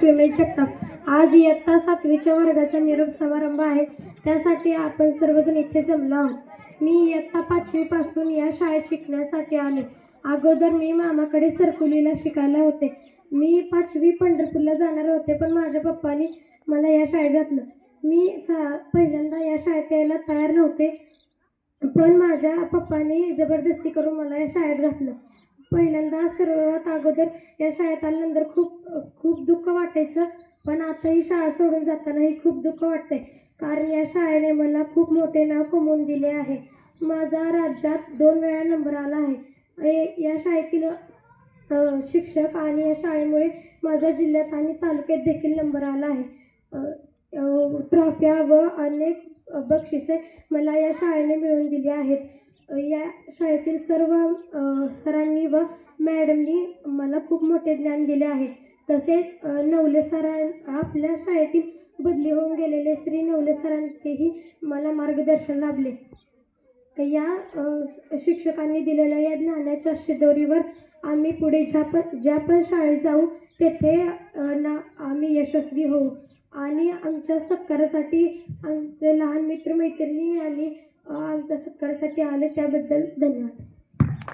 सुमेध जगताप। आज इयत्ता 7वीच्या वर्गाचा निरोप समारंभ आहे, त्यासाठी आपण सर्वजण इथे जमलो आहोत। मी इयत्ता 5वी पासून या शाळेत शिकण्यासाठी आले। अगोदर मी मामाकडे सरकुलीला शिकायला होते। मी 5वी पंढरपूरला जाणार होते, पण माझ्या पप्पांनी मला या शाळेत घातलं। मी पहिल्यांदा या शाळेत यायला तयार नव्हते, पण माझ्या पप्पांनी जबरदस्ती करून मला या शाळेत घातलं। पहिल्यांदा सर्वात अगोदर या शाळेत आल्यानंतर खूप दुःख वाटायचं, पण आता ही शाळा सोडून जातानाही खूप दुःख वाटतंय, कारण या शाळेने मला खूप मोठे नाव कमवून दिले आहे। माझा राज्यात 2 वेळा नंबर आला आहे। या शाळेतील शिक्षक आणि या शाळेमुळे माझ्या जिल्ह्यात आणि तालुक्यात देखील नंबर आला आहे। ट्रॉफ्या व अनेक बक्षिसे मला या शाळेने मिळवून दिली आहेत। या शाळेतील सर्व सरांनी व मॅडमनी मला खूप मोठे ज्ञान दिले आहे। तसेच नवले आपल्या शाळेतील बदली होऊन गेलेले श्री नवले सरांचेही मला मार्गदर्शन लाभले। या शिक्षकांनी दिलेल्या या ज्ञानाच्या शिदोरीवर आम्ही पुढे ज्या पण शाळेत जाऊ तेथे आम्ही यशस्वी होऊ। आणि आमच्या सत्कारासाठी आमचे लहान मित्रमैत्रिणी आणि आमच्या सत्कारासाठी आले, त्याबद्दल धन्यवाद।